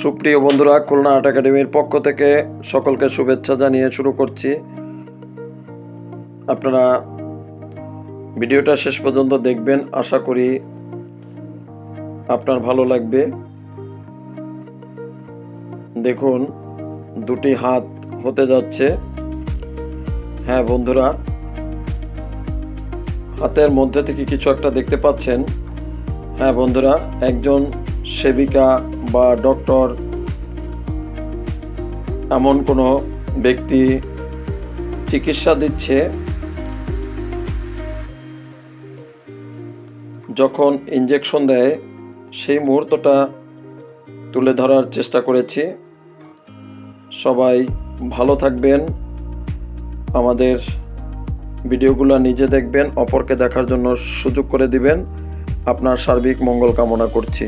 সুপ্রিয় বন্ধুরা, খুলনা আর্ট একাডেমির পক্ষ থেকে সকলকে শুভেচ্ছা জানিয়ে শুরু করছি। আপনারা ভিডিওটা শেষ পর্যন্ত দেখবেন, আশা করি আপনার ভালো লাগবে। দেখুন, দুটি হাত হতে যাচ্ছে। হ্যাঁ বন্ধুরা, হাতের মধ্যে থেকে কিছু একটা দেখতে পাচ্ছেন। হ্যাঁ বন্ধুরা, একজন সেবিকা বা ডক্টর, এমন কোনো ব্যক্তি চিকিৎসা দিচ্ছে। যখন ইনজেকশন দেয় সেই মুহূর্তটা তুলে ধরার চেষ্টা করেছি। সবাই ভালো থাকবেন, আমাদের ভিডিওগুলো নিজে দেখবেন, অপরকে দেখার জন্য সুযোগ করে দিবেন। আপনার সার্বিক মঙ্গল কামনা করছি।